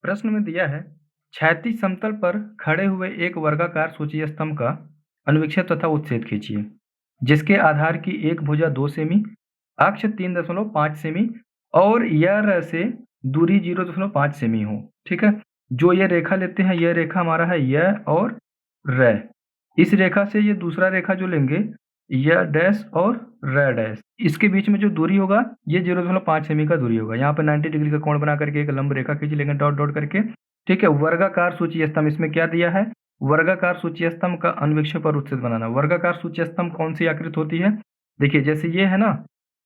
प्रश्न में दिया है क्षैतिज समतल पर खड़े हुए एक वर्गाकार सूची स्तंभ का अनुविक्षेप तथा उच्छेद खींचिए जिसके आधार की एक भुजा 2 सेमी, अक्ष 3.5 सेमी और र से दूरी 0.5 सेमी हो। ठीक है, जो ये रेखा लेते हैं यह रेखा हमारा है य और र। इस रेखा से ये दूसरा रेखा जो लेंगे य डैश और र डैश, इसके बीच में जो दूरी होगा ये 0.5 सेमी का दूरी होगा। यहाँ पर 90 डिग्री का कोण बना करके एक लंब रेखा खींच लेंगे डॉट डॉट करके। ठीक है, वर्गाकार सूची स्तंभ, इसमें क्या दिया है वर्गाकार सूची स्तंभ का अनुविक्षेप और उच्छेद बनाना। वर्गाकार सूची स्तंभ कौन सी आकृति होती है? देखिए जैसे ये है ना,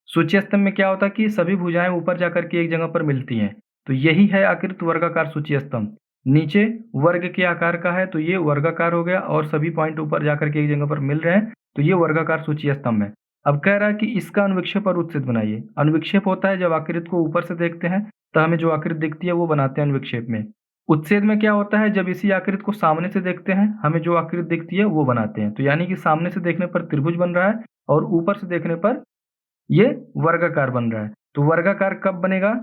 सूची स्तंभ में क्या होता है कि सभी भुजाएं ऊपर जाकर के एक जगह पर मिलती हैं, तो यही है आकृति वर्गाकार सूची स्तंभ। नीचे वर्ग के आकार का है तो ये वर्गाकार हो गया और सभी पॉइंट ऊपर जाकर के एक जगह पर मिल रहे हैं तो ये वर्गाकार सूची स्तंभ है। अब कह रहा है कि इसका अनुविक्षेप और उच्छेद बनाइए। अनुविक्षेप होता है जब आकृति को ऊपर से देखते हैं तो हमें जो आकृति दिखती है वो बनाते हैं अनुविक्षेप में। उच्छेद में क्या होता है, जब इसी आकृति को सामने से देखते हैं हमें जो आकृति दिखती है वो बनाते हैं। तो यानी कि सामने से देखने पर त्रिभुज बन रहा है और ऊपर से देखने पर ये वर्गाकार बन रहा है। तो वर्गाकार कब बनेगा?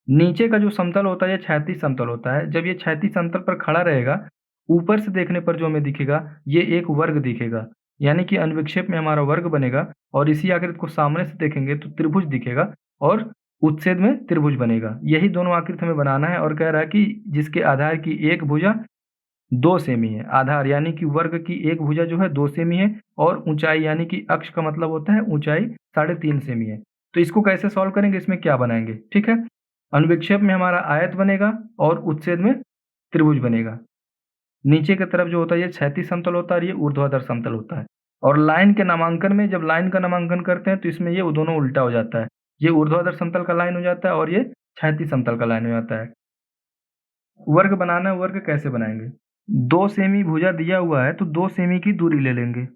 नीचे का जो समतल होता है ये क्षैतिज समतल होता है। जब ये क्षैतिज समतल पर खड़ा रहेगा, ऊपर से देखने पर जो हमें दिखेगा ये एक वर्ग दिखेगा, यानी कि अनुविक्षेप में हमारा वर्ग बनेगा और इसी आकृति को सामने से देखेंगे तो त्रिभुज दिखेगा और उच्छेद में त्रिभुज बनेगा। यही दोनों आकृति हमें बनाना है और कह रहा है कि जिसके आधार की एक भुजा 2 सेमी है। आधार यानी कि वर्ग की एक भुजा जो है 2 सेमी है और ऊंचाई यानी कि अक्ष का मतलब होता है ऊंचाई 3.5 सेमी है। तो इसको कैसे सॉल्व करेंगे, इसमें क्या बनाएंगे? ठीक है, अनुविक्षेप में हमारा आयत बनेगा और उच्छेद में त्रिभुज बनेगा। नीचे की तरफ जो होता है ये क्षैतिज समतल होता है और ये ऊर्ध्वाधर समतल होता है। और लाइन के नामांकन में जब लाइन का नामांकन करते हैं तो इसमें ये दोनों उल्टा हो जाता है। ये ऊर्ध्वाधर समतल का लाइन हो जाता है और ये क्षैतिज समतल का लाइन हो जाता है। वर्ग बनाना है, वर्ग कैसे बनाएंगे? 2 सेमी भुजा दिया हुआ है तो 2 सेमी की दूरी ले लेंगे।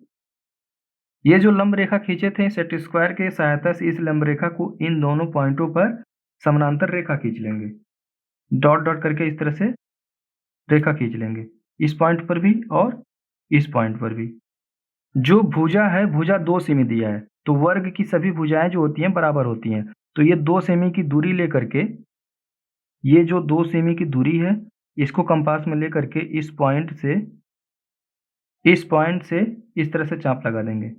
ये जो लंब रेखा खींचे थे सेट स्क्वायर के सहायता से इस लंब रेखा को इन दोनों पॉइंटों पर समानांतर रेखा खींच लेंगे। डॉट डॉट करके इस तरह से रेखा खींच लेंगे, इस पॉइंट पर भी और इस पॉइंट पर भी। जो भुजा है भुजा 2 सेमी दिया है तो वर्ग की सभी भुजाएं जो होती हैं बराबर होती हैं। तो ये 2 सेमी की दूरी लेकर के, ये जो 2 सेमी की दूरी है इसको कंपास में लेकर के इस पॉइंट से इस तरह से चाप लगा देंगे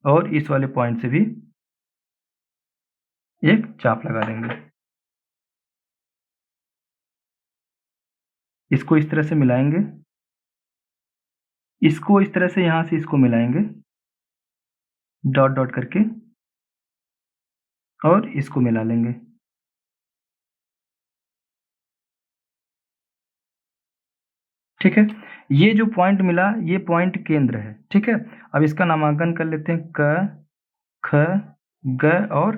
और इस वाले पॉइंट से भी एक चाप लगा देंगे। इसको इस तरह से मिलाएंगे, इसको इस तरह से यहां से इसको मिलाएंगे डॉट डॉट करके और इसको मिला लेंगे। ठीक है, ये जो पॉइंट मिला ये पॉइंट केंद्र है। ठीक है, अब इसका नामांकन कर लेते हैं क, ख, ग और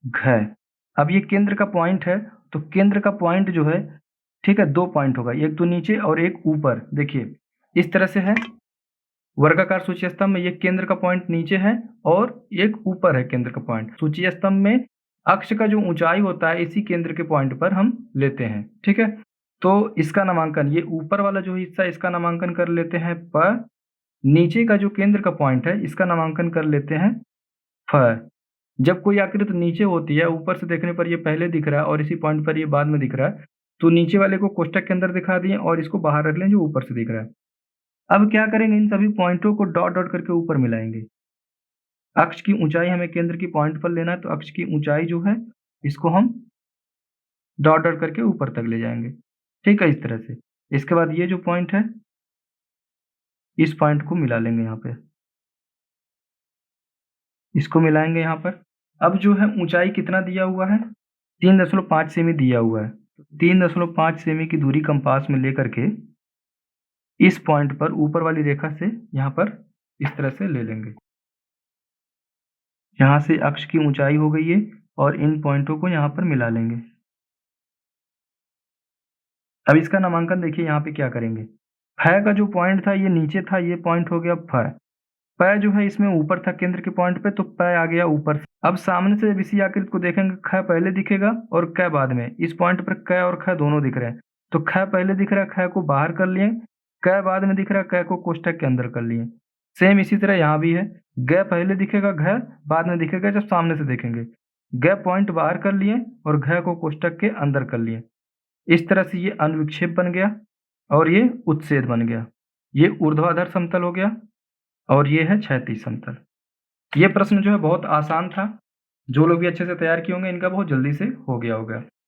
घ। अब ये केंद्र का पॉइंट है तो केंद्र का पॉइंट जो है, ठीक है, 2 पॉइंट होगा, एक तो नीचे और एक ऊपर। देखिए इस तरह से है वर्गाकार सूची स्तंभ में, ये केंद्र का पॉइंट नीचे है और एक ऊपर है केंद्र का पॉइंट। सूची स्तंभ में अक्ष का जो ऊंचाई होता है इसी केंद्र के पॉइंट पर हम लेते हैं। ठीक है, तो इसका नामांकन, ये ऊपर वाला जो हिस्सा इसका नामांकन कर लेते हैं प। नीचे का जो केंद्र का पॉइंट है इसका नामांकन कर लेते हैं फ। जब कोई आकृति नीचे होती है, ऊपर से देखने पर ये पहले दिख रहा है और इसी पॉइंट पर ये बाद में दिख रहा है, तो नीचे वाले को कोष्टक के अंदर दिखा दिए और इसको बाहर रख लें जो ऊपर से दिख रहा है। अब क्या करेंगे, इन सभी पॉइंटों को डॉट डॉट करके ऊपर मिलाएंगे। अक्ष की ऊंचाई हमें केंद्र की पॉइंट पर लेना है तो अक्ष की ऊंचाई जो है इसको हम डॉट डॉट करके ऊपर तक ले जाएंगे। ठीक है, इस तरह से। इसके बाद ये जो पॉइंट है इस पॉइंट को मिला लेंगे यहाँ पे, इसको मिलाएंगे यहाँ पर। अब जो है ऊंचाई कितना दिया हुआ है, 3.5 सेमी दिया हुआ है। 3.5 सेमी की दूरी कंपास में लेकर के इस पॉइंट पर ऊपर वाली रेखा से यहाँ पर इस तरह से ले लेंगे। यहाँ से अक्ष की ऊंचाई हो गई है और इन पॉइंटों को यहाँ पर मिला लेंगे। अब इसका नामांकन देखिए यहाँ पे क्या करेंगे। फ का जो पॉइंट था ये नीचे था, ये पॉइंट हो गया फ। प जो है इसमें ऊपर था केंद्र के पॉइंट पे तो प आ गया ऊपर से। अब सामने से जब इसी आकृति को देखेंगे ख पहले दिखेगा और क बाद में। इस पॉइंट पर क और ख दोनों दिख रहे हैं तो ख पहले दिख रहा है, ख को बाहर कर लिए, क बाद में दिख रहा है, क को कोष्टक के अंदर कर लिए। सेम इसी तरह यहाँ भी है, ग पहले दिखेगा, घ बाद में दिखेगा जब सामने से देखेंगे। ग पॉइंट बाहर कर लिए और घ को कोष्टक के अंदर कर लिए। इस तरह से ये अनुविक्षेप बन गया और ये उच्छेद बन गया। ये ऊर्ध्वाधर समतल हो गया और ये है क्षैतिज समतल। ये प्रश्न जो है बहुत आसान था। जो लोग भी अच्छे से तैयार किए होंगे इनका बहुत जल्दी से हो गया होगा।